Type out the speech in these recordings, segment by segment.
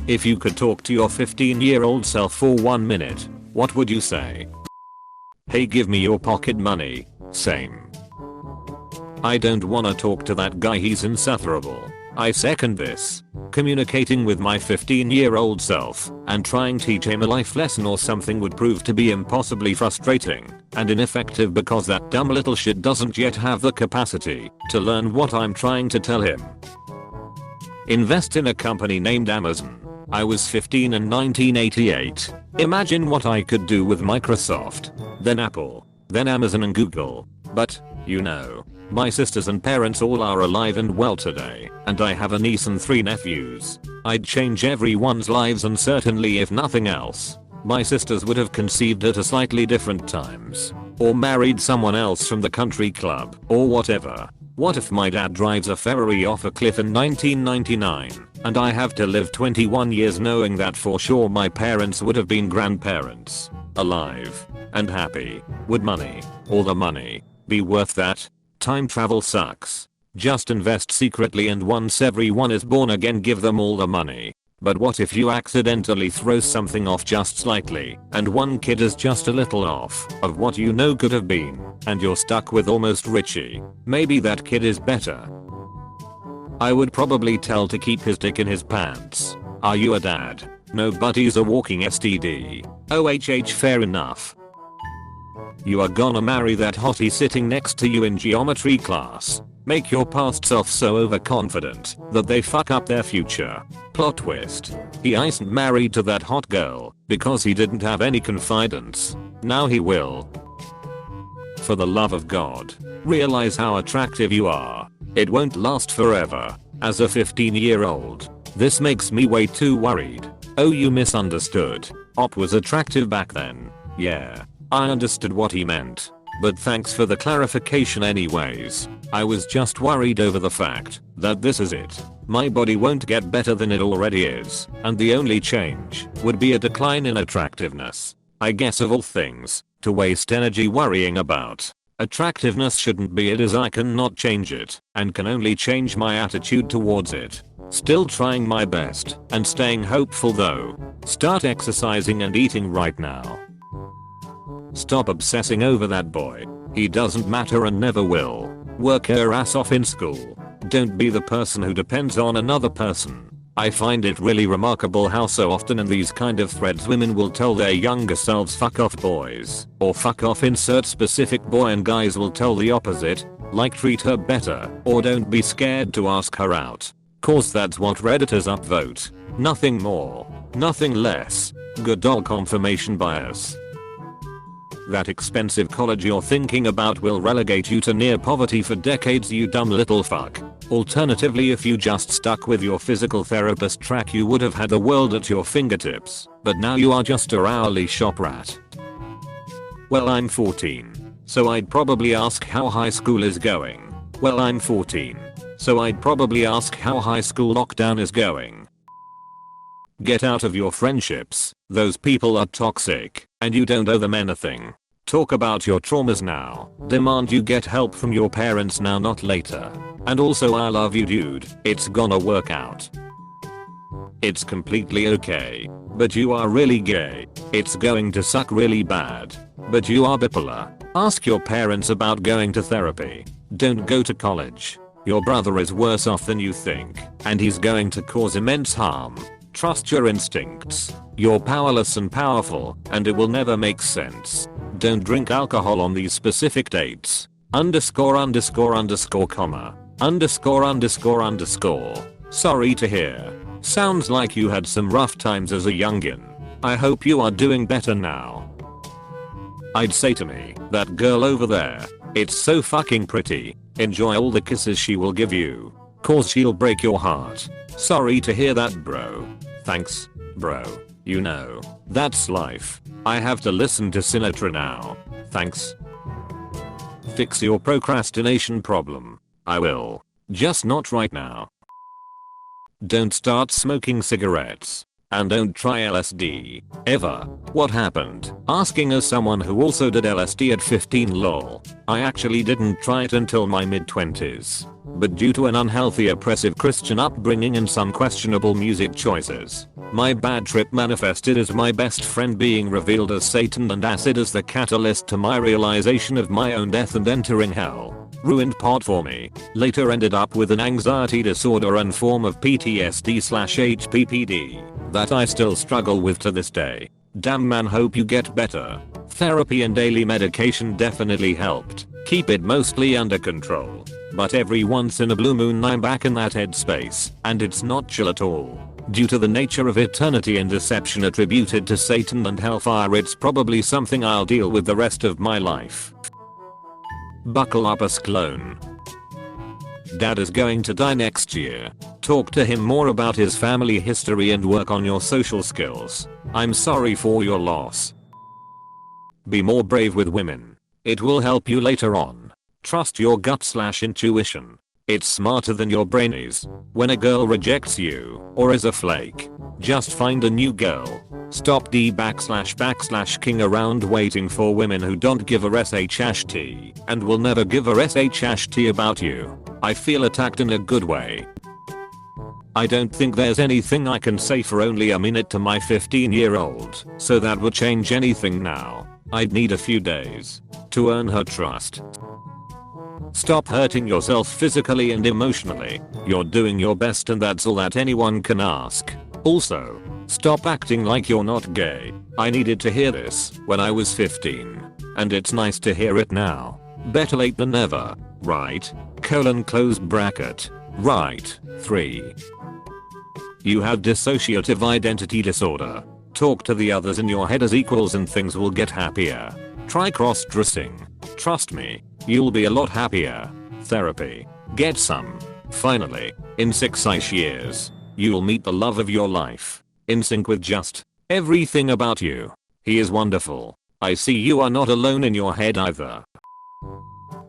If you could talk to your 15-year-old self for 1 minute, what would you say? Hey, give me your pocket money. Same. I don't wanna talk to that guy, he's insufferable. I second this. Communicating with my 15-year-old self and trying to teach him a life lesson or something would prove to be impossibly frustrating and ineffective because that dumb little shit doesn't yet have the capacity to learn what I'm trying to tell him. Invest in a company named Amazon. I was 15 in 1988. Imagine what I could do with Microsoft, then Apple, then Amazon and Google. But, you know, my sisters and parents all are alive and well today, and I have a niece and 3 nephews. I'd change everyone's lives, and certainly if nothing else, my sisters would have conceived at a slightly different times, or married someone else from the country club, or whatever. What if my dad drives a Ferrari off a cliff in 1999, and I have to live 21 years knowing that for sure my parents would have been grandparents, alive, and happy? Would money, all the money, be worth that? Time travel sucks. Just invest secretly, and once everyone is born again, give them all the money. But what if you accidentally throw something off just slightly, and one kid is just a little off of what you know could have been, and you're stuck with almost Richie? Maybe that kid is better. I would probably tell to keep his dick in his pants. Are you a dad? No, but he's a walking STD. OHH, fair enough. You are gonna marry that hottie sitting next to you in geometry class. Make your past self so overconfident that they fuck up their future. Plot twist. He isn't married to that hot girl because he didn't have any confidence. Now he will. For the love of God, realize how attractive you are. It won't last forever. As a 15-year-old, this makes me way too worried. Oh, you misunderstood. Op was attractive back then. Yeah, I understood what he meant. But thanks for the clarification anyways. I was just worried over the fact that this is it. My body won't get better than it already is, and the only change would be a decline in attractiveness. I guess of all things to waste energy worrying about, attractiveness shouldn't be it, as I cannot change it and can only change my attitude towards it. Still trying my best and staying hopeful though. Start exercising and eating right now. Stop obsessing over that boy. He doesn't matter and never will. Work your ass off in school. Don't be the person who depends on another person. I find it really remarkable how so often in these kind of threads women will tell their younger selves fuck off boys, or fuck off insert specific boy, and guys will tell the opposite, like treat her better, or don't be scared to ask her out. Cause that's what Redditors upvote. Nothing more, nothing less. Good old confirmation bias. That expensive college you're thinking about will relegate you to near poverty for decades, you dumb little fuck. Alternatively, if you just stuck with your physical therapist track, you would have had the world at your fingertips, but now you are just a hourly shop rat. Well, I'm 14, so I'd probably ask how high school is going. Well, I'm 14, so I'd probably ask how high school lockdown is going. Get out of your friendships, those people are toxic, and you don't owe them anything. Talk about your traumas now. Demand you get help from your parents now, not later. And also, I love you dude, it's gonna work out. It's completely okay, but you are really gay. It's going to suck really bad, but you are bipolar. Ask your parents about going to therapy. Don't go to college. Your brother is worse off than you think, and he's going to cause immense harm. Trust your instincts. You're powerless and powerful, and it will never make sense. Don't drink alcohol on these specific dates. Underscore underscore underscore comma. Underscore underscore underscore. Sorry to hear. Sounds like you had some rough times as a youngin'. I hope you are doing better now. I'd say to me, that girl over there, it's so fucking pretty. Enjoy all the kisses she will give you. Cause she'll break your heart. Sorry to hear that, bro. Thanks, bro. You know, that's life. I have to listen to Sinatra now. Thanks. Fix your procrastination problem. I will. Just not right now. Don't start smoking cigarettes. And don't try LSD. Ever. What happened? Asking as someone who also did LSD at 15 lol. I actually didn't try it until my mid-20s. But due to an unhealthy oppressive Christian upbringing and some questionable music choices, my bad trip manifested as my best friend being revealed as Satan and acid as the catalyst to my realization of my own death and entering hell. Ruined part for me. Later ended up with an anxiety disorder and form of PTSD/HPPD that I still struggle with to this day. Damn man, hope you get better. Therapy and daily medication definitely helped keep it mostly under control. But every once in a blue moon I'm back in that headspace, and it's not chill at all. Due to the nature of eternity and deception attributed to Satan and hellfire, it's probably something I'll deal with the rest of my life. Buckle up, a clone. Dad is going to die next year. Talk to him more about his family history and work on your social skills. I'm sorry for your loss. Be more brave with women. It will help you later on. Trust your gut/intuition. It's smarter than your brain is. When a girl rejects you or is a flake, just find a new girl. Stop /king around waiting for women who don't give a shht and will never give a shht about you. I feel attacked in a good way. I don't think there's anything I can say for only a minute to my 15-year-old, so that would change anything now. I'd need a few days to earn her trust. Stop hurting yourself physically and emotionally. You're doing your best and that's all that anyone can ask. Also, stop acting like you're not gay. I needed to hear this when I was 15. And it's nice to hear it now. Better late than never, right? Close bracket. Right. 3. You have dissociative identity disorder. Talk to the others in your head as equals and things will get happier. Try cross-dressing. Trust me, you'll be a lot happier. Therapy. Get some. Finally, in 6ish years, you'll meet the love of your life. In sync with just everything about you. He is wonderful. I see you are not alone in your head either.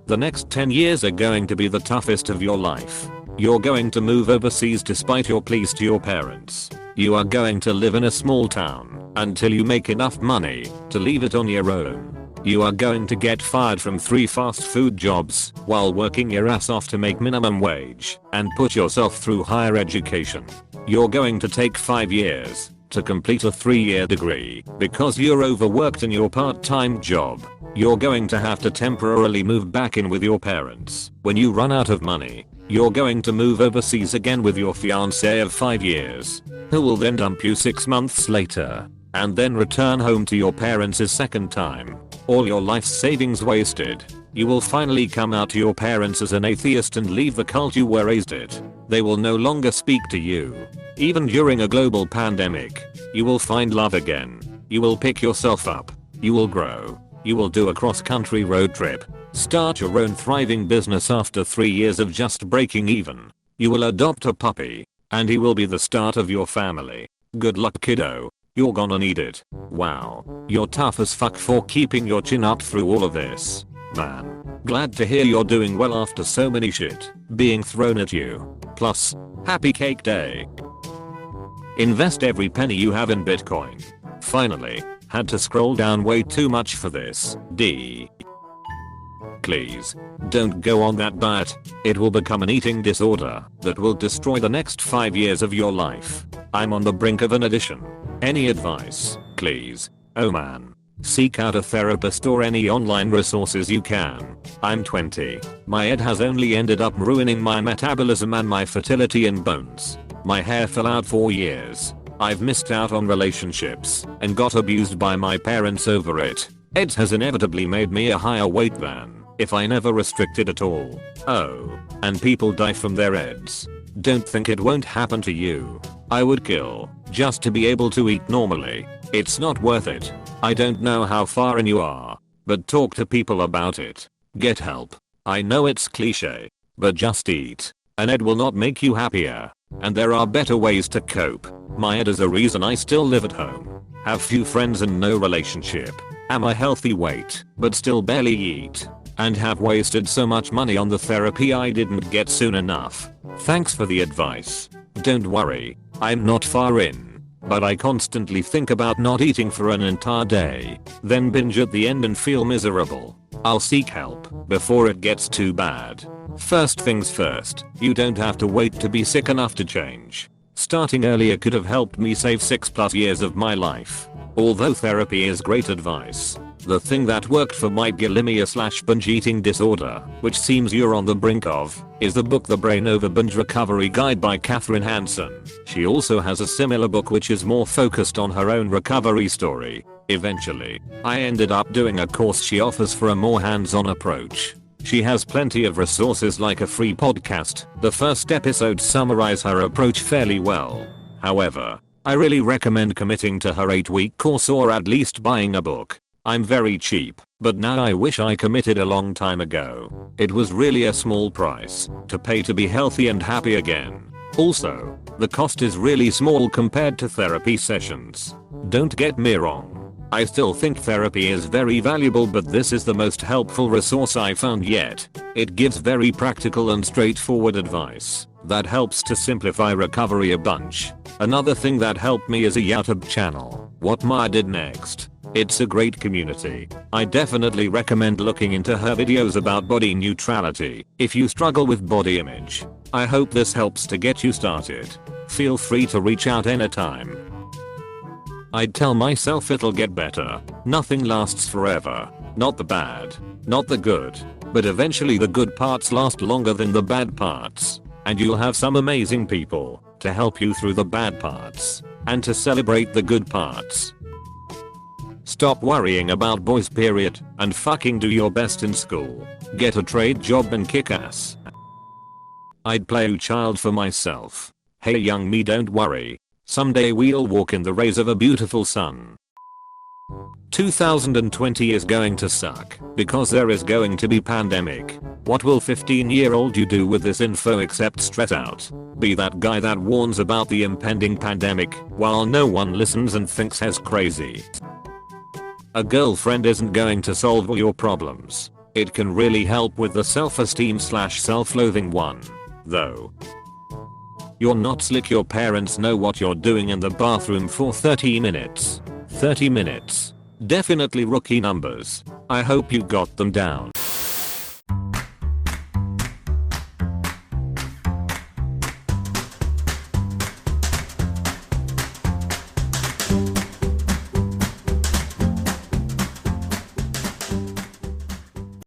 The next 10 years are going to be the toughest of your life. You're going to move overseas despite your pleas to your parents. You are going to live in a small town until you make enough money to leave it on your own. You are going to get fired from 3 fast food jobs while working your ass off to make minimum wage and put yourself through higher education. You're going to take 5 years to complete a 3-year degree because you're overworked in your part-time job. You're going to have to temporarily move back in with your parents when you run out of money. You're going to move overseas again with your fiancé of 5 years, who will then dump you 6 months later, and then return home to your parents a second time. All your life savings wasted. You will finally come out to your parents as an atheist and leave the cult you were raised in. They will no longer speak to you. Even during a global pandemic, you will find love again. You will pick yourself up. You will grow. You will do a cross-country road trip. Start your own thriving business after 3 years of just breaking even. You will adopt a puppy, and he will be the start of your family. Good luck, kiddo. You're gonna need it. Wow, you're tough as fuck for keeping your chin up through all of this. Man, glad to hear you're doing well after so many shit being thrown at you. Plus, happy cake day. Invest every penny you have in Bitcoin. Finally, had to scroll down way too much for this. Please, don't go on that diet. It will become an eating disorder that will destroy the next 5 years of your life. I'm on the brink of an addiction. Any advice, please? Oh man. Seek out a therapist or any online resources you can. I'm 20. My head has only ended up ruining my metabolism and my fertility and bones. My hair fell out for years. I've missed out on relationships and got abused by my parents over it. AIDS has inevitably made me a higher weight than if I never restricted at all. Oh, and people die from their AIDS. Don't think it won't happen to you. I would kill just to be able to eat normally. It's not worth it. I don't know how far in you are, but talk to people about it. Get help. I know it's cliche, but just eat. An ed will not make you happier, and there are better ways to cope. My ed is a reason I still live at home, have few friends and no relationship, am a healthy weight, but still barely eat, and have wasted so much money on the therapy I didn't get soon enough. Thanks for the advice. Don't worry, I'm not far in. but I constantly think about not eating for an entire day, then binge at the end and feel miserable. I'll seek help before it gets too bad. First things first, you don't have to wait to be sick enough to change. Starting earlier could have helped me save 6+ years of my life. Although therapy is great advice, the thing that worked for my bulimia/binge eating disorder, which seems you're on the brink of, is the book The Brain Over Binge Recovery Guide by Katherine Hanson. She also has a similar book which is more focused on her own recovery story. Eventually, I ended up doing a course she offers for a more hands-on approach. She has plenty of resources like a free podcast. The first episodes summarize her approach fairly well. However, I really recommend committing to her 8-week course or at least buying a book. I'm very cheap, but now I wish I committed a long time ago. It was really a small price to pay to be healthy and happy again. Also, the cost is really small compared to therapy sessions. Don't get me wrong. I still think therapy is very valuable, but this is the most helpful resource I found yet. It gives very practical and straightforward advice that helps to simplify recovery a bunch. Another thing that helped me is a YouTube channel, What Maya Did Next. It's a great community. I definitely recommend looking into her videos about body neutrality if you struggle with body image. I hope this helps to get you started. Feel free to reach out anytime. I'd tell myself it'll get better. Nothing lasts forever. Not the bad, not the good, but eventually the good parts last longer than the bad parts. And you'll have some amazing people to help you through the bad parts and to celebrate the good parts. Stop worrying about boys period and fucking do your best in school. Get a trade job and kick ass. I'd play child for myself. Hey young me, don't worry. Someday we'll walk in the rays of a beautiful sun. 2020 is going to suck because there is going to be pandemic. What will 15-year-old you do with this info except stress out? Be that guy that warns about the impending pandemic while no one listens and thinks he's crazy. A girlfriend isn't going to solve all your problems. It can really help with the self-esteem/self-loathing one, though. You're not slick, your parents know what you're doing in the bathroom for 30 minutes. 30 minutes. Definitely rookie numbers. I hope you got them down.